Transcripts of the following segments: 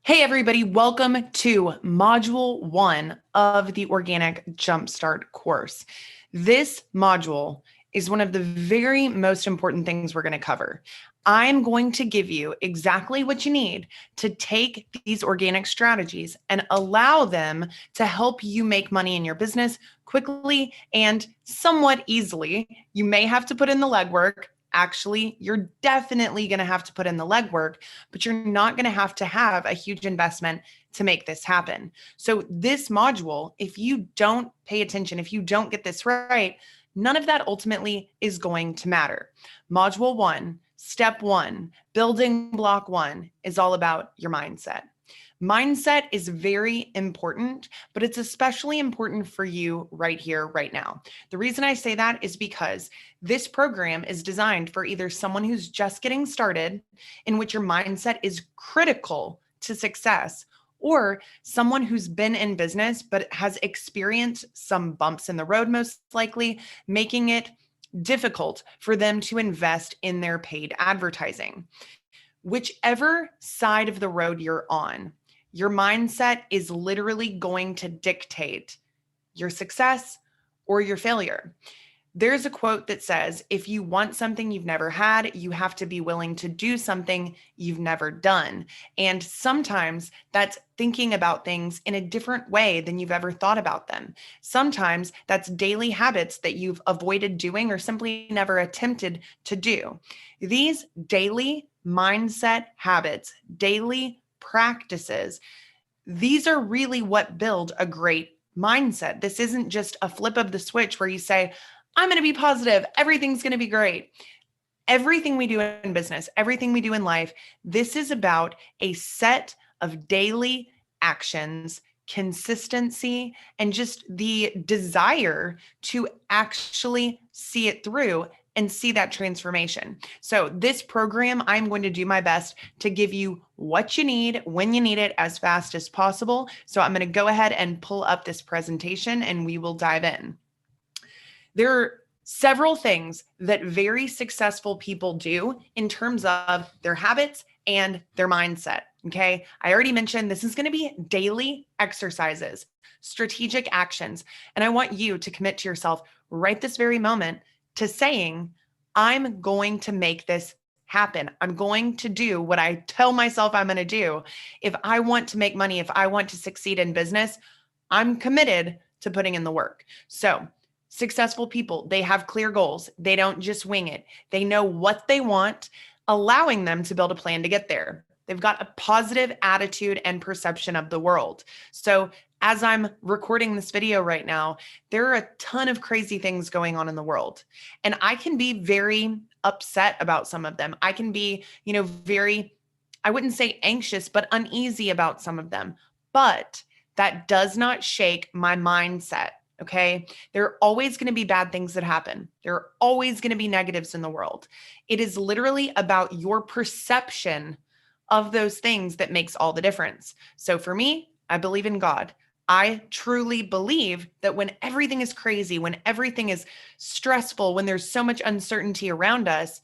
Hey everybody, welcome to Module 1 of the Organic Jumpstart course. This module is one of the very most important things we're going to cover. I'm going to give you exactly what you need to take these organic strategies and allow them to help you make money in your business quickly and somewhat easily. You may have to put in the legwork. Actually, you're definitely going to have to put in the legwork, but you're not going to have a huge investment to make this happen. So this module, if you don't pay attention, if you don't get this right, none of that ultimately is going to matter. Module 1, step 1, building block 1 is all about your mindset. Mindset is very important, but it's especially important for you right here, right now. The reason I say that is because this program is designed for either someone who's just getting started, in which your mindset is critical to success, or someone who's been in business but has experienced some bumps in the road, most likely, making it difficult for them to invest in their paid advertising. Whichever side of the road you're on, your mindset is literally going to dictate your success or your failure. There's a quote that says, if you want something you've never had, you have to be willing to do something you've never done. And sometimes that's thinking about things in a different way than you've ever thought about them. Sometimes that's daily habits that you've avoided doing or simply never attempted to do. These daily mindset habits, daily practices, these are really what build a great mindset. This isn't just a flip of the switch where you say, I'm going to be positive, everything's going to be great. Everything we do in business, everything we do in life, this is about a set of daily actions, consistency, and just the desire to actually see it through and see that transformation. So this program, I'm going to do my best to give you what you need, when you need it, as fast as possible. So I'm going to go ahead and pull up this presentation and we will dive in. There are several things that very successful people do in terms of their habits and their mindset. Okay. I already mentioned this is going to be daily exercises, strategic actions. And I want you to commit to yourself right this very moment to saying, I'm going to make this happen. I'm going to do what I tell myself I'm going to do. If I want to make money, if I want to succeed in business, I'm committed to putting in the work. So successful people, they have clear goals. They don't just wing it. They know what they want, allowing them to build a plan to get there. They've got a positive attitude and perception of the world. So as I'm recording this video right now, there are a ton of crazy things going on in the world. And I can be very upset about some of them. I can be, very, I wouldn't say anxious, but uneasy about some of them. But that does not shake my mindset. Okay. There are always going to be bad things that happen. There are always going to be negatives in the world. It is literally about your perception of those things that makes all the difference. So for me, I believe in God. I truly believe that when everything is crazy, when everything is stressful, when there's so much uncertainty around us,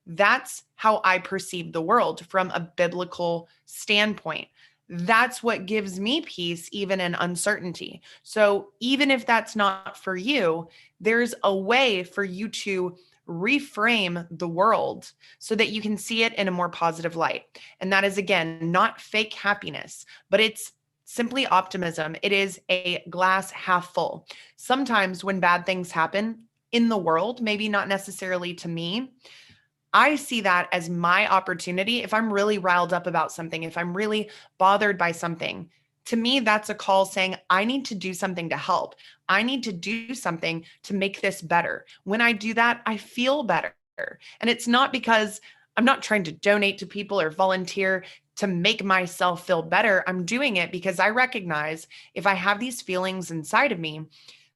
that's how I perceive the world from a biblical standpoint. That's what gives me peace, even in uncertainty. So even if that's not for you, there's a way for you to reframe the world so that you can see it in a more positive light. And that is, again, not fake happiness, but it's simply optimism. It is a glass half full. Sometimes when bad things happen in the world, maybe not necessarily to me, I see that as my opportunity. If I'm really riled up about something, if I'm really bothered by something, to me, that's a call saying, I need to do something to help. I need to do something to make this better. When I do that, I feel better. And it's not because I'm not trying to donate to people or volunteer to make myself feel better. I'm doing it because I recognize if I have these feelings inside of me,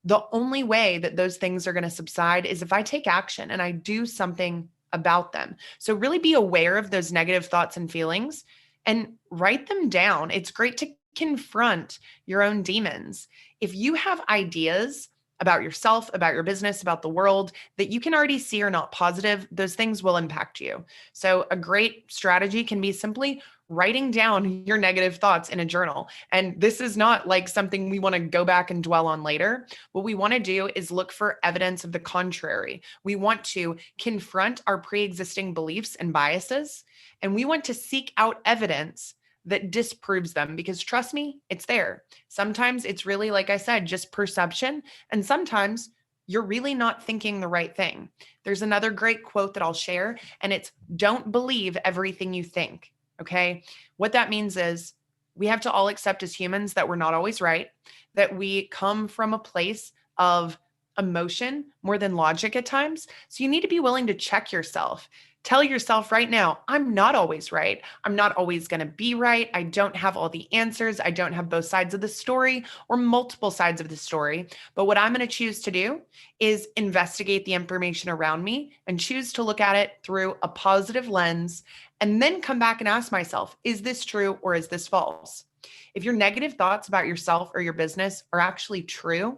the only way that those things are going to subside is if I take action and I do something about them. So really be aware of those negative thoughts and feelings and write them down. It's great to confront your own demons. If you have ideas about yourself, about your business, about the world that you can already see are not positive, those things will impact you. So a great strategy can be simply writing down your negative thoughts in a journal. And this is not like something we want to go back and dwell on later. What we want to do is look for evidence of the contrary. We want to confront our pre-existing beliefs and biases, and we want to seek out evidence that disproves them, because trust me, it's there. Sometimes it's really, like I said, just perception, and sometimes you're really not thinking the right thing. There's another great quote that I'll share, and it's, don't believe everything you think. Okay. What that means is we have to all accept as humans that we're not always right, that we come from a place of emotion more than logic at times. So you need to be willing to check yourself. Tell yourself right now, I'm not always right. I'm not always going to be right. I don't have all the answers. I don't have both sides of the story or multiple sides of the story. But what I'm going to choose to do is investigate the information around me and choose to look at it through a positive lens, and then come back and ask myself, is this true or is this false? If your negative thoughts about yourself or your business are actually true,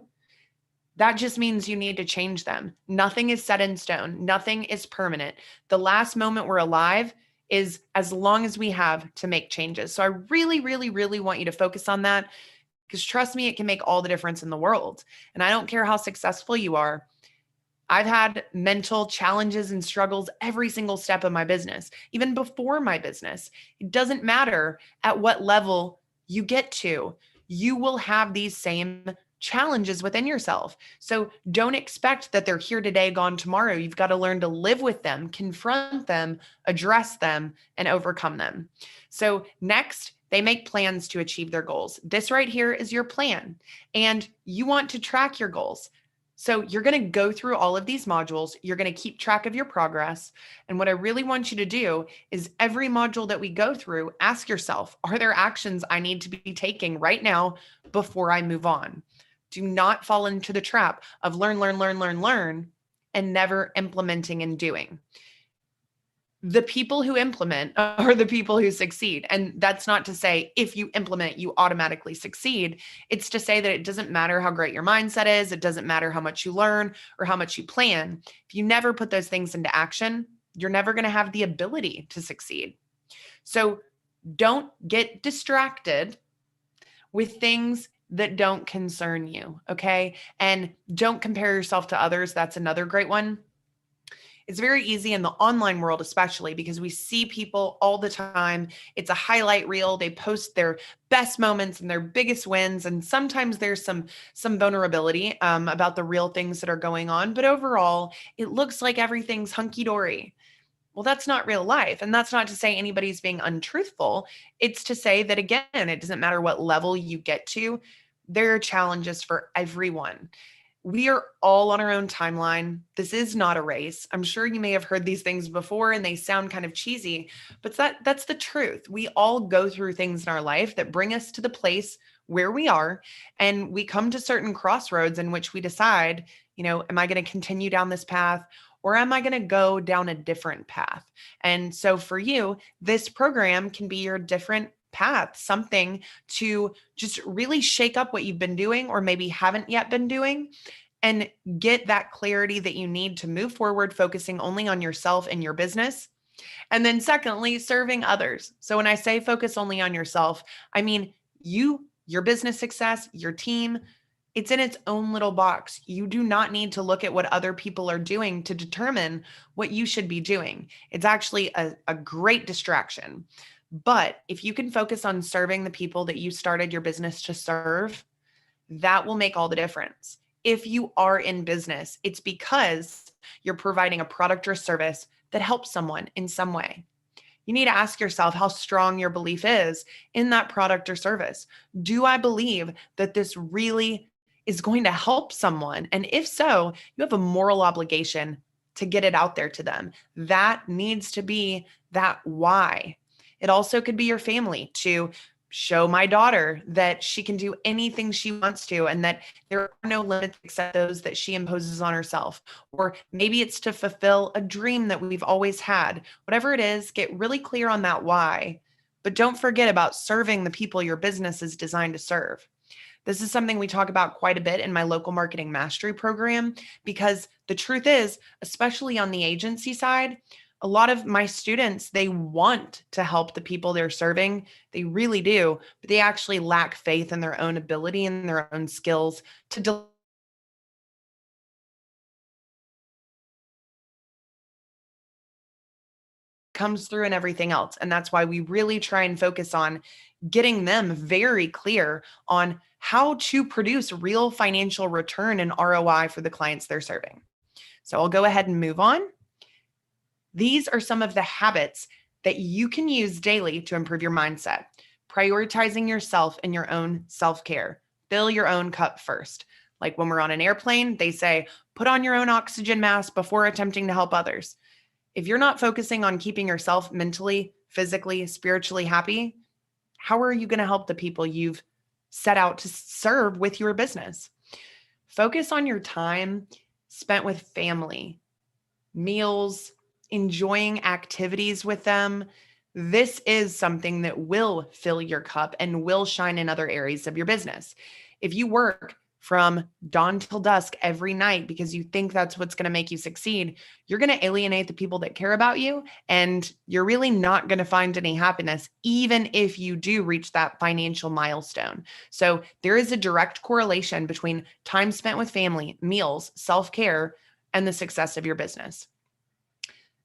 that just means you need to change them. Nothing is set in stone. Nothing is permanent. The last moment we're alive is as long as we have to make changes. So I really, really, really want you to focus on that, because trust me, it can make all the difference in the world. And I don't care how successful you are. I've had mental challenges and struggles every single step of my business, even before my business. It doesn't matter at what level you get to, you will have these same challenges within yourself. So don't expect that they're here today, gone tomorrow. You've got to learn to live with them, confront them, address them, and overcome them. So next, they make plans to achieve their goals. This right here is your plan, and you want to track your goals. So you're going to go through all of these modules. You're going to keep track of your progress. And what I really want you to do is every module that we go through, ask yourself, are there actions I need to be taking right now before I move on? Do not fall into the trap of learn, and never implementing and doing. The people who implement are the people who succeed. And that's not to say if you implement, you automatically succeed. It's to say that it doesn't matter how great your mindset is. It doesn't matter how much you learn or how much you plan. If you never put those things into action, you're never going to have the ability to succeed. So don't get distracted with things that don't concern you. Okay. And don't compare yourself to others. That's another great one. It's very easy in the online world, especially because we see people all the time. It's a highlight reel. They post their best moments and their biggest wins. And sometimes there's some vulnerability about the real things that are going on. But overall, it looks like everything's hunky-dory. Well, that's not real life. And that's not to say anybody's being untruthful. It's to say that, again, it doesn't matter what level you get to, there are challenges for everyone. We are all on our own timeline. This is not a race. I'm sure you may have heard these things before and they sound kind of cheesy, but that's the truth. We all go through things in our life that bring us to the place where we are, and we come to certain crossroads in which we decide, am I going to continue down this path, or am I going to go down a different path? And so for you, this program can be your different path, something to just really shake up what you've been doing or maybe haven't yet been doing, and get that clarity that you need to move forward, focusing only on yourself and your business. And then secondly, serving others. So when I say focus only on yourself, I mean you, your business success, your team. It's in its own little box. You do not need to look at what other people are doing to determine what you should be doing. It's actually a great distraction. But if you can focus on serving the people that you started your business to serve, that will make all the difference. If you are in business, it's because you're providing a product or service that helps someone in some way. You need to ask yourself how strong your belief is in that product or service. Do I believe that this really is going to help someone? And if so, you have a moral obligation to get it out there to them. That needs to be that why. It also could be your family, to show my daughter that she can do anything she wants to, and that there are no limits except those that she imposes on herself. Or maybe it's to fulfill a dream that we've always had. Whatever it is, get really clear on that why, but don't forget about serving the people your business is designed to serve. This is something we talk about quite a bit in my local marketing mastery program, because the truth is, especially on the agency side, A lot of my students, they want to help the people they're serving. They really do, but they actually lack faith in their own ability and their own skills to comes through and everything else. And that's why we really try and focus on getting them very clear on how to produce real financial return and ROI for the clients they're serving. So I'll go ahead and move on. These are some of the habits that you can use daily to improve your mindset. Prioritizing yourself and your own self care. Fill your own cup first. Like when we're on an airplane, they say, put on your own oxygen mask before attempting to help others. If you're not focusing on keeping yourself mentally, physically, spiritually happy, how are you going to help the people you've set out to serve with your business? Focus on your time spent with family, meals, enjoying activities with them. This is something that will fill your cup and will shine in other areas of your business. If you work from dawn till dusk every night because you think that's what's going to make you succeed, you're going to alienate the people that care about you, and you're really not going to find any happiness, even if you do reach that financial milestone. So there is a direct correlation between time spent with family, meals, self-care, and the success of your business.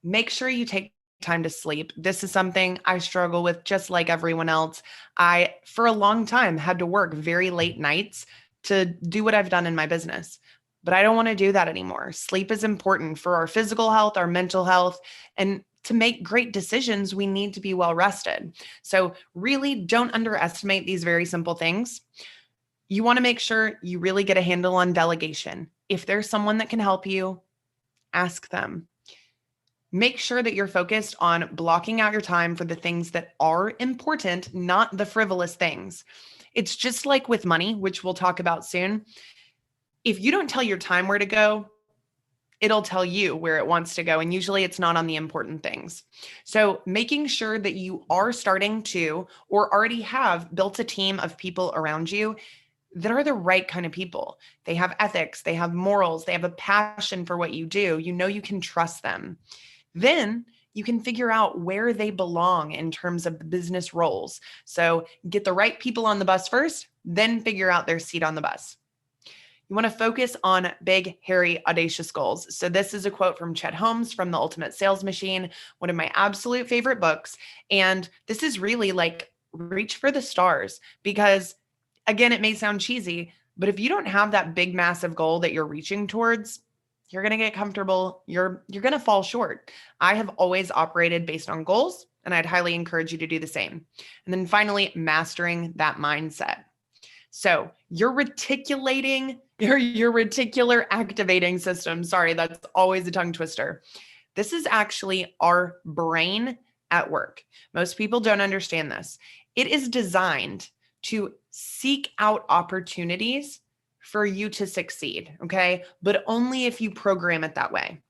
Make sure you take time to sleep. This is something I struggle with just like everyone else. I, for a long time, had to work very late nights to do what I've done in my business, but I don't want to do that anymore. Sleep is important for our physical health, our mental health, and to make great decisions, we need to be well rested. So really don't underestimate these very simple things. You want to make sure you really get a handle on delegation. If there's someone that can help you, ask them. Make sure that you're focused on blocking out your time for the things that are important, not the frivolous things. It's just like with money, which we'll talk about soon. If you don't tell your time where to go, it'll tell you where it wants to go. And usually it's not on the important things. So making sure that you are starting to or already have built a team of people around you that are the right kind of people. They have ethics, they have morals, they have a passion for what you do. You know you can trust them. Then you can figure out where they belong in terms of the business roles. So get the right people on the bus first, then figure out their seat on the bus. You want to focus on big, hairy, audacious goals. So this is a quote from Chet Holmes from The Ultimate Sales Machine, one of my absolute favorite books. And this is really like reach for the stars because, again, it may sound cheesy, but if you don't have that big, massive goal that you're reaching towards, you're going to get comfortable. You're going to fall short. I have always operated based on goals, and I'd highly encourage you to do the same. And then finally, mastering that mindset. So your reticular activating system, sorry, that's always a tongue twister. This is actually our brain at work. Most people don't understand this. It is designed to seek out opportunities for you to succeed, okay? But only if you program it that way.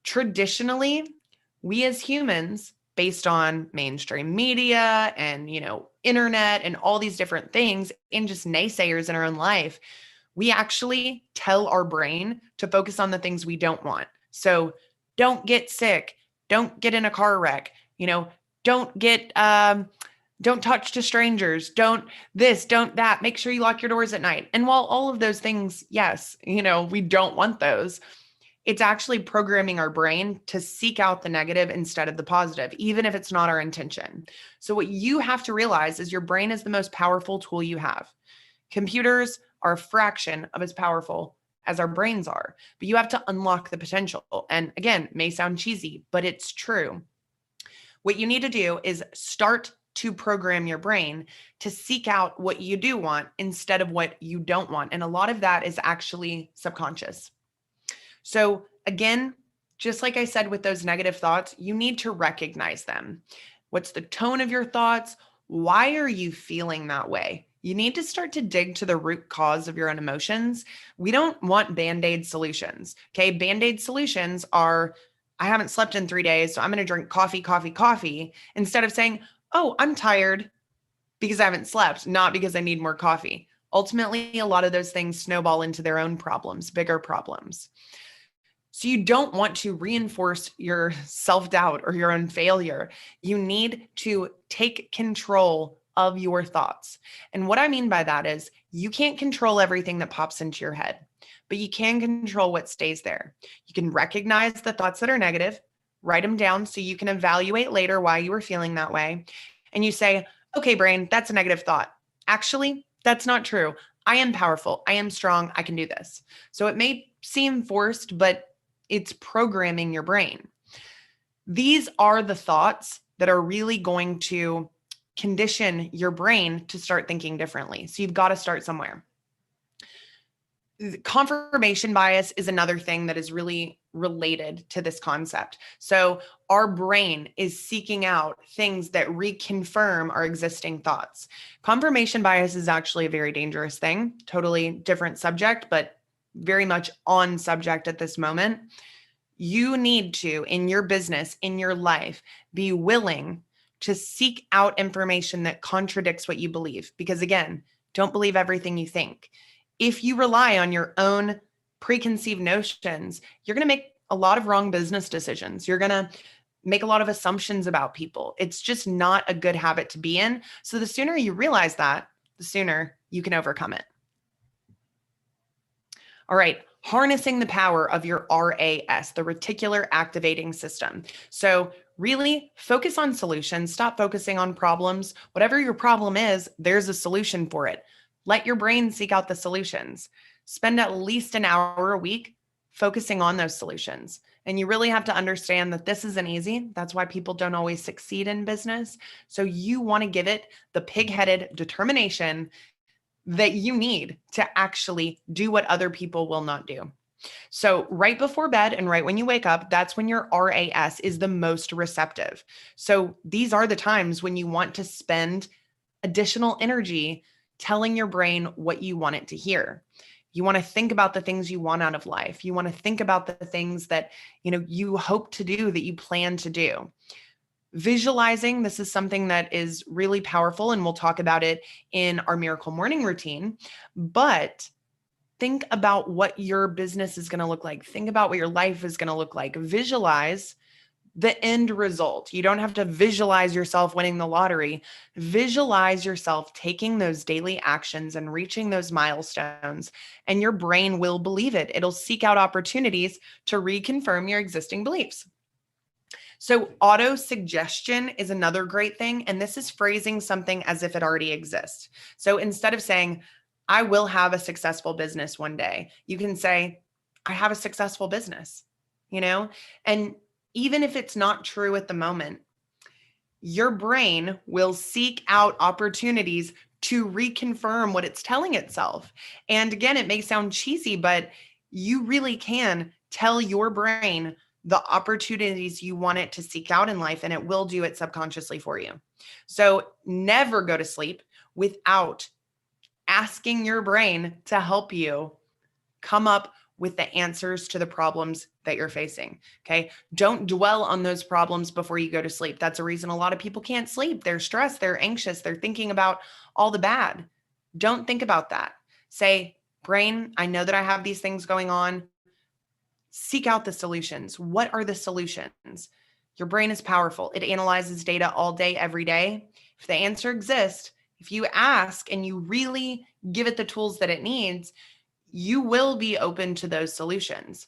Traditionally, we as humans, based on mainstream media and, internet and all these different things and just naysayers in our own life, we actually tell our brain to focus on the things we don't want. So don't get sick, don't get in a car wreck, don't get don't touch to strangers. Don't this, don't that. Make sure you lock your doors at night. And while all of those things, yes, we don't want those, it's actually programming our brain to seek out the negative instead of the positive, even if it's not our intention. So what you have to realize is your brain is the most powerful tool you have. Computers are a fraction of as powerful as our brains are, but you have to unlock the potential. And again, it may sound cheesy, but it's true. What you need to do is start to program your brain to seek out what you do want instead of what you don't want. And a lot of that is actually subconscious. So again, just like I said with those negative thoughts, you need to recognize them. What's the tone of your thoughts? Why are you feeling that way? You need to start to dig to the root cause of your own emotions. We don't want Band-Aid solutions. Okay. Band-Aid solutions are, I haven't slept in 3 days, so I'm going to drink coffee, instead of saying, oh, I'm tired because I haven't slept, not because I need more coffee. Ultimately, a lot of those things snowball into their own problems, bigger problems. So you don't want to reinforce your self-doubt or your own failure. You need to take control of your thoughts. And what I mean by that is you can't control everything that pops into your head, but you can control what stays there. You can recognize the thoughts that are negative, write them down so you can evaluate later why you were feeling that way. And you say, okay, brain, that's a negative thought. Actually, that's not true. I am powerful. I am strong. I can do this. So it may seem forced, but it's programming your brain. These are the thoughts that are really going to condition your brain to start thinking differently. So you've got to start somewhere. Confirmation bias is another thing that is really related to this concept. So our brain is seeking out things that reconfirm our existing thoughts. Confirmation bias is actually a very dangerous thing, totally different subject, but very much on subject at this moment. You need to, in your business, in your life, be willing to seek out information that contradicts what you believe. Because again, don't believe everything you think. If you rely on your own preconceived notions, you're going to make a lot of wrong business decisions. You're going to make a lot of assumptions about people. It's just not a good habit to be in. So the sooner you realize that, the sooner you can overcome it. All right, harnessing the power of your RAS, the reticular activating system. So really focus on solutions. Stop focusing on problems. Whatever your problem is, there's a solution for it. Let your brain seek out the solutions. Spend at least an hour a week focusing on those solutions. And you really have to understand that this isn't easy. That's why people don't always succeed in business. So you want to give it the pig-headed determination that you need to actually do what other people will not do. So right before bed and right when you wake up, that's when your RAS is the most receptive. So these are the times when you want to spend additional energy telling your brain what you want it to hear. You want to think about the things you want out of life. You want to think about the things that, you hope to do, that you plan to do. Visualizing, this is something that is really powerful, and we'll talk about it in our Miracle Morning routine. But think about what your business is going to look like. Think about what your life is going to look like. Visualize the end result. You don't have to visualize yourself winning the lottery. Visualize yourself taking those daily actions and reaching those milestones, and your brain will believe it. It'll seek out opportunities to reconfirm your existing beliefs. So auto suggestion is another great thing. And this is phrasing something as if it already exists. So instead of saying, I will have a successful business one day, you can say, I have a successful business, and even if it's not true at the moment, your brain will seek out opportunities to reconfirm what it's telling itself. And again, it may sound cheesy, but you really can tell your brain the opportunities you want it to seek out in life, and it will do it subconsciously for you. So never go to sleep without asking your brain to help you come up with the answers to the problems that you're facing. Okay. Don't dwell on those problems before you go to sleep. That's a reason a lot of people can't sleep. They're stressed, they're anxious, they're thinking about all the bad. Don't think about that. Say, brain, I know that I have these things going on. Seek out the solutions. What are the solutions? Your brain is powerful. It analyzes data all day, every day. If the answer exists, if you ask and you really give it the tools that it needs, you will be open to those solutions.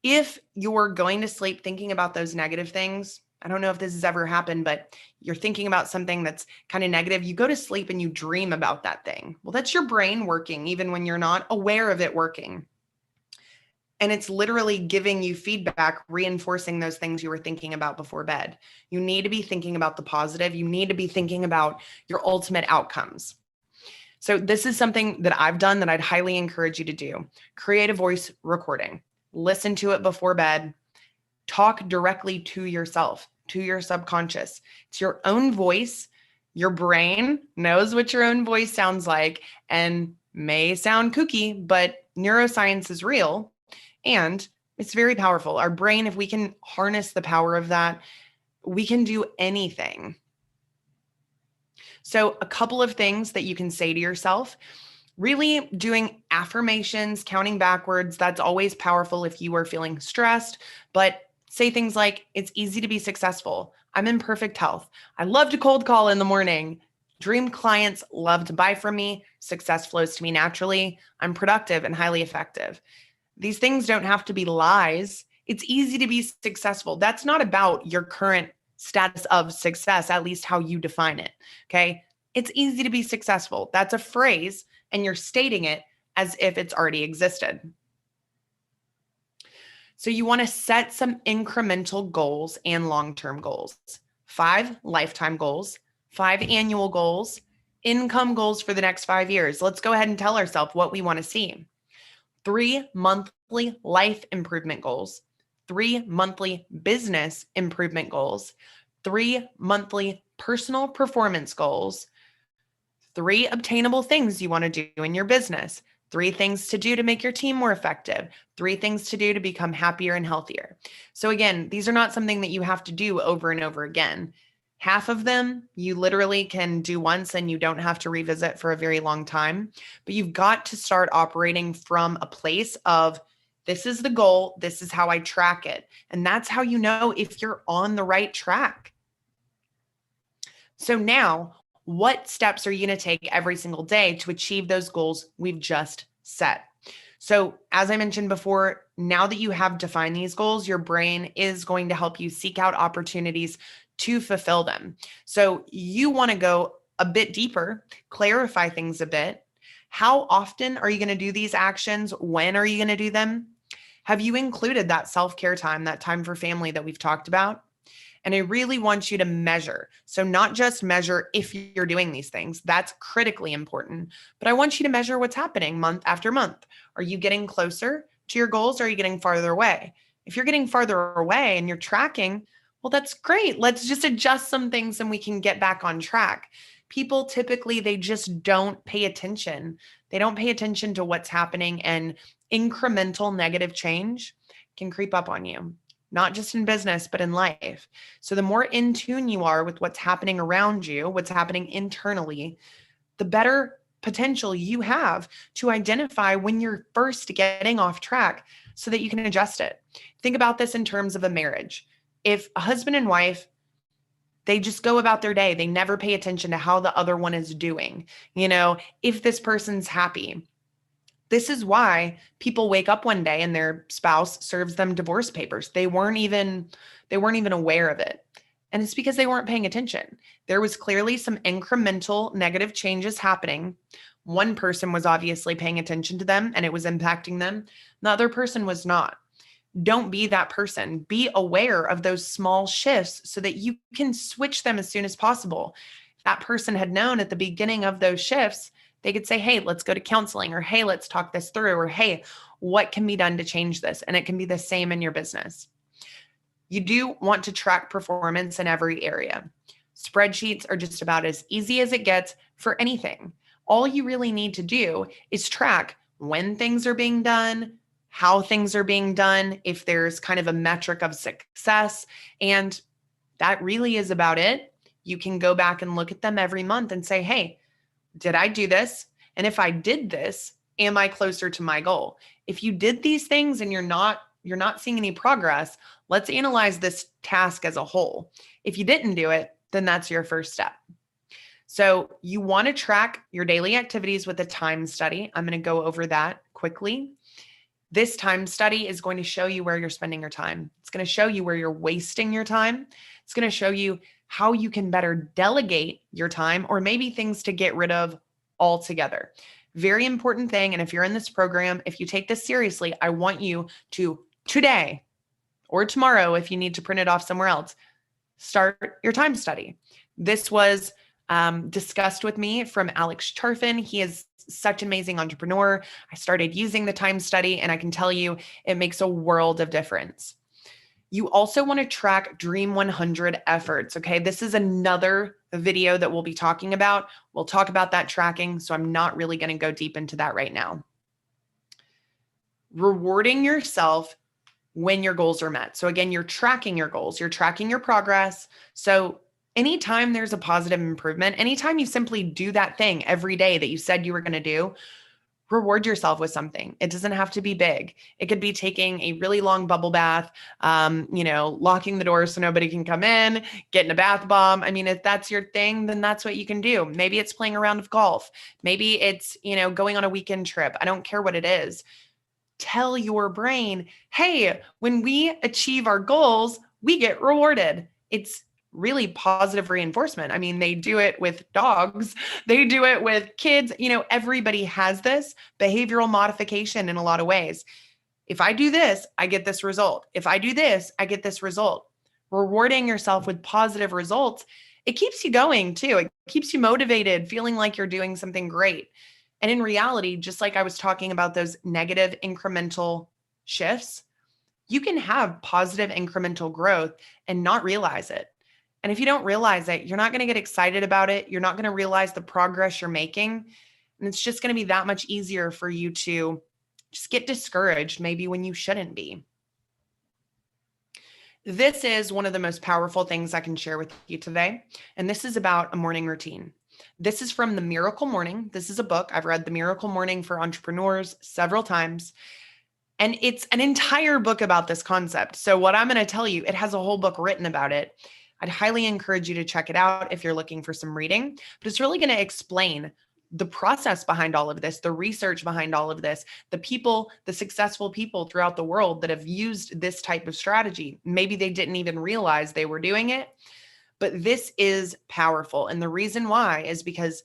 If you're going to sleep thinking about those negative things, I don't know if this has ever happened, but you're thinking about something that's kind of negative, you go to sleep and you dream about that thing. Well, that's your brain working, even when you're not aware of it working. And it's literally giving you feedback, reinforcing those things you were thinking about before bed. You need to be thinking about the positive. You need to be thinking about your ultimate outcomes. So this is something that I've done that I'd highly encourage you to do. Create a voice recording. Listen to it before bed. Talk directly to yourself, to your subconscious. It's your own voice. Your brain knows what your own voice sounds like and may sound kooky, but neuroscience is real and it's very powerful. Our brain, if we can harness the power of that, we can do anything. So a couple of things that you can say to yourself. Really doing affirmations, counting backwards, that's always powerful if you are feeling stressed. But say things like, it's easy to be successful. I'm in perfect health. I love to cold call in the morning. Dream clients love to buy from me. Success flows to me naturally. I'm productive and highly effective. These things don't have to be lies. It's easy to be successful. That's not about your current status of success, at least how you define it. Okay. It's easy to be successful. That's a phrase, and you're stating it as if it's already existed. So you want to set some incremental goals and long-term goals. 5 lifetime goals, 5 annual goals, income goals for the next 5 years. Let's go ahead and tell ourselves what we want to see. 3 monthly life improvement goals, 3 monthly business improvement goals, 3 monthly personal performance goals, 3 obtainable things you want to do in your business, 3 things to do to make your team more effective, 3 things to do to become happier and healthier. So again, these are not something that you have to do over and over again. Half of them you literally can do once and you don't have to revisit for a very long time, but you've got to start operating from a place of, this is the goal, this is how I track it. And that's how you know if you're on the right track. So now, what steps are you going to take every single day to achieve those goals we've just set? So as I mentioned before, now that you have defined these goals, your brain is going to help you seek out opportunities to fulfill them. So you want to go a bit deeper, clarify things a bit. How often are you going to do these actions? When are you going to do them? Have you included that self-care time, that time for family that we've talked about? And I really want you to measure. So not just measure if you're doing these things, that's critically important, but I want you to measure what's happening month after month. Are you getting closer to your goals? Or are you getting farther away? If you're getting farther away and you're tracking, well, that's great. Let's just adjust some things and we can get back on track. People typically, they just don't pay attention. They don't pay attention to what's happening, and incremental negative change can creep up on you. Not just in business, but in life. So the more in tune you are with what's happening around you, what's happening internally, the better potential you have to identify when you're first getting off track so that you can adjust it. Think about this in terms of a marriage. If a husband and wife, they just go about their day, they never pay attention to how the other one is doing. If this person's happy, this is why people wake up one day and their spouse serves them divorce papers. They weren't even aware of it. And it's because they weren't paying attention. There was clearly some incremental negative changes happening. One person was obviously paying attention to them and it was impacting them. The other person was not. Don't be that person. Be aware of those small shifts so that you can switch them as soon as possible. If that person had known at the beginning of those shifts, they could say, hey, let's go to counseling, or hey, let's talk this through, or hey, what can be done to change this? And it can be the same in your business. You do want to track performance in every area. Spreadsheets are just about as easy as it gets for anything. All you really need to do is track when things are being done, how things are being done, if there's kind of a metric of success, and that really is about it. You can go back and look at them every month and say, hey, did I do this? And if I did this, am I closer to my goal? If you did these things and you're not seeing any progress, let's analyze this task as a whole. If you didn't do it, then that's your first step. So you want to track your daily activities with a time study. I'm going to go over that quickly. This time study is going to show you where you're spending your time. It's going to show you where you're wasting your time. It's going to show you how you can better delegate your time, or maybe things to get rid of altogether. Very important thing. And if you're in this program, if you take this seriously, I want you to today or tomorrow, if you need to print it off somewhere else, start your time study. This was discussed with me from Alex Charfin. He is such an amazing entrepreneur. I started using the time study and I can tell you it makes a world of difference. You also want to track Dream 100 efforts. Okay. This is another video that we'll be talking about. We'll talk about that tracking. So I'm not really going to go deep into that right now. Rewarding yourself when your goals are met. So again, you're tracking your goals, you're tracking your progress. So anytime there's a positive improvement, anytime you simply do that thing every day that you said you were going to do, Reward yourself with something. It doesn't have to be big. It could be taking a really long bubble bath, locking the doors so nobody can come in, getting a bath bomb. I mean, if that's your thing, then that's what you can do. Maybe it's playing a round of golf. Maybe it's, going on a weekend trip. I don't care what it is. Tell your brain, hey, when we achieve our goals, we get rewarded. It's really positive reinforcement. I mean, they do it with dogs, they do it with kids. Everybody has this behavioral modification in a lot of ways. If I do this, I get this result. If I do this, I get this result. Rewarding yourself with positive results, it keeps you going too. It keeps you motivated, feeling like you're doing something great. And in reality, just like I was talking about those negative incremental shifts, you can have positive incremental growth and not realize it. And if you don't realize it, you're not going to get excited about it. You're not going to realize the progress you're making. And it's just going to be that much easier for you to just get discouraged, maybe when you shouldn't be. This is one of the most powerful things I can share with you today. And this is about a morning routine. This is from The Miracle Morning. This is a book. I've read The Miracle Morning for Entrepreneurs several times. And it's an entire book about this concept. So what I'm going to tell you, it has a whole book written about it. I'd highly encourage you to check it out if you're looking for some reading, but it's really going to explain the process behind all of this, the research behind all of this, the people, the successful people throughout the world that have used this type of strategy. Maybe they didn't even realize they were doing it, but this is powerful. And the reason why is because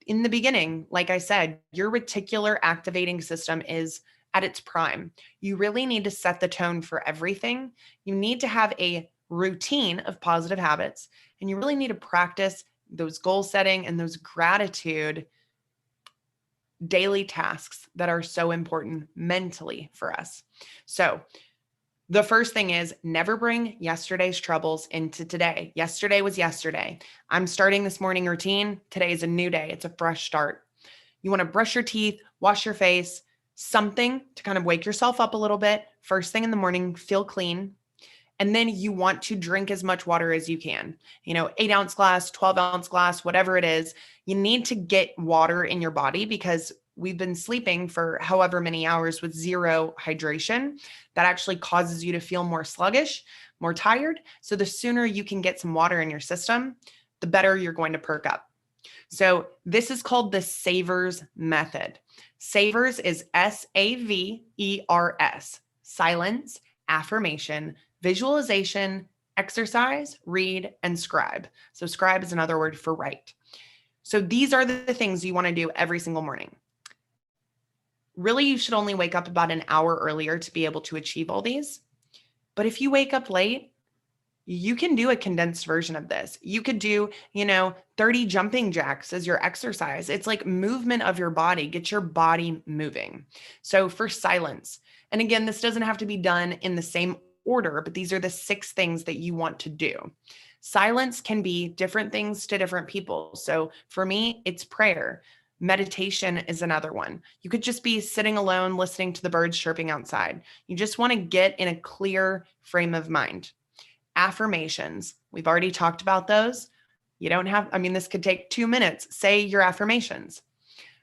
in the beginning, like I said, your reticular activating system is at its prime. You really need to set the tone for everything. You need to have a routine of positive habits, and you really need to practice those goal setting and those gratitude daily tasks that are so important mentally for us. So the first thing is never bring yesterday's troubles into today. Yesterday was yesterday. I'm starting this morning routine. Today is a new day. It's a fresh start. You want to brush your teeth, wash your face, something to kind of wake yourself up a little bit. First thing in the morning, feel clean. And then you want to drink as much water as you can, 8-ounce glass, 12-ounce glass, whatever it is. You need to get water in your body because we've been sleeping for however many hours with zero hydration. That actually causes you to feel more sluggish, more tired. So the sooner you can get some water in your system, the better you're going to perk up. So this is called the SAVERS method. SAVERS is SAVERS, silence, affirmation, visualization, exercise, read, and scribe. So scribe is another word for write. So these are the things you want to do every single morning. Really, you should only wake up about an hour earlier to be able to achieve all these. But if you wake up late, you can do a condensed version of this. You could do, 30 jumping jacks as your exercise. It's like movement of your body. Get your body moving. So for silence, and again, this doesn't have to be done in the same order, but these are the 6 things that you want to do. Silence can be different things to different people. So for me, it's prayer. Meditation is another one. You could just be sitting alone, listening to the birds chirping outside. You just want to get in a clear frame of mind. Affirmations. We've already talked about those. This could take 2 minutes. Say your affirmations.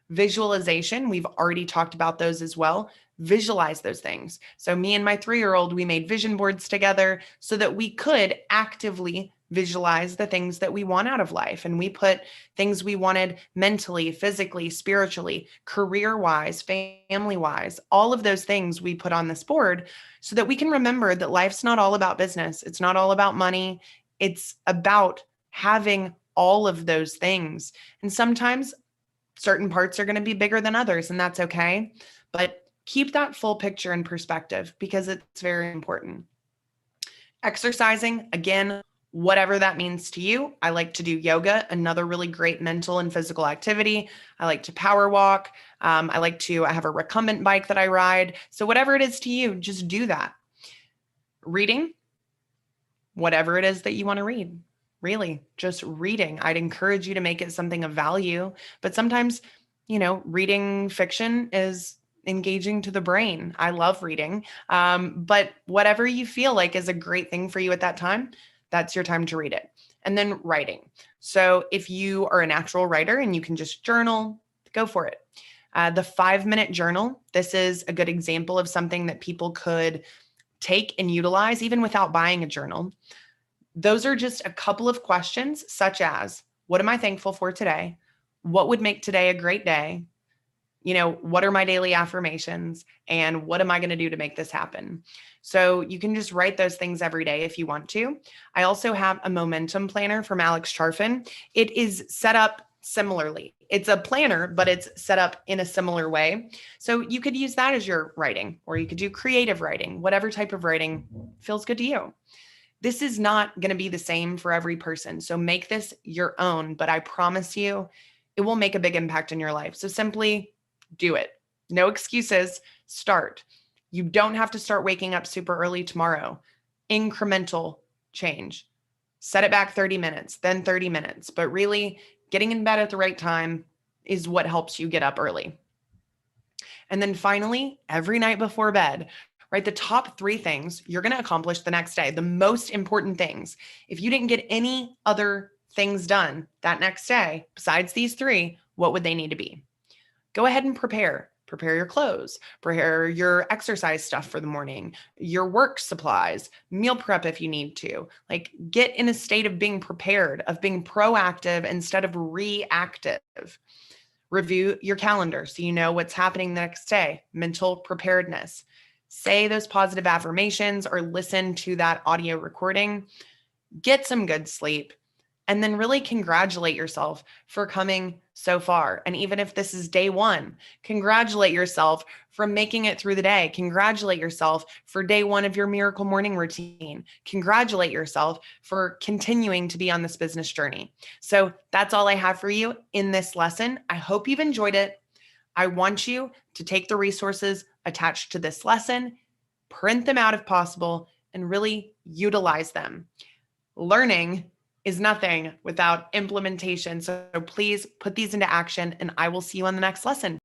Visualization. We've already talked about those as well. Visualize those things. So me and my 3-year-old, we made vision boards together so that we could actively visualize the things that we want out of life. And we put things we wanted mentally, physically, spiritually, career-wise, family-wise, all of those things we put on this board so that we can remember that life's not all about business. It's not all about money. It's about having all of those things. And sometimes certain parts are going to be bigger than others, and that's okay. But keep that full picture in perspective because it's very important. Exercising, again, whatever that means to you. I like to do yoga, another really great mental and physical activity. I like to power walk. I have a recumbent bike that I ride. So whatever it is to you, just do that. Reading, whatever it is that you want to read, really just reading. I'd encourage you to make it something of value, but sometimes, reading fiction is engaging to the brain. I love reading. But whatever you feel like is a great thing for you at that time, that's your time to read it. And then writing. So if you are a natural writer and you can just journal, go for it. The 5-minute journal. This is a good example of something that people could take and utilize even without buying a journal. Those are just a couple of questions, such as, what am I thankful for today? What would make today a great day? What are my daily affirmations? And what am I going to do to make this happen? So you can just write those things every day if you want to. I also have a momentum planner from Alex Charfen. It is set up similarly. It's a planner, but it's set up in a similar way. So you could use that as your writing, or you could do creative writing, whatever type of writing feels good to you. This is not going to be the same for every person. So make this your own, but I promise you, it will make a big impact in your life. So simply do it. No excuses. Start. You don't have to start waking up super early tomorrow. Incremental change. Set it back 30 minutes, then 30 minutes. But really, getting in bed at the right time is what helps you get up early. And then finally, every night before bed, write the top 3 things you're going to accomplish the next day, the most important things. If you didn't get any other things done that next day, besides these 3, what would they need to be? Go ahead and prepare. Prepare your clothes, prepare your exercise stuff for the morning, your work supplies, meal prep if you need to. Like, get in a state of being prepared, of being proactive instead of reactive. Review your calendar so you know what's happening the next day. Mental preparedness. Say those positive affirmations or listen to that audio recording. Get some good sleep. And then really congratulate yourself for coming so far. And even if this is day 1, congratulate yourself for making it through the day. Congratulate yourself for day 1 of your miracle morning routine. Congratulate yourself for continuing to be on this business journey. So that's all I have for you in this lesson. I hope you've enjoyed it. I want you to take the resources attached to this lesson, print them out if possible, and really utilize them. Learning is nothing without implementation. So please put these into action, and I will see you on the next lesson.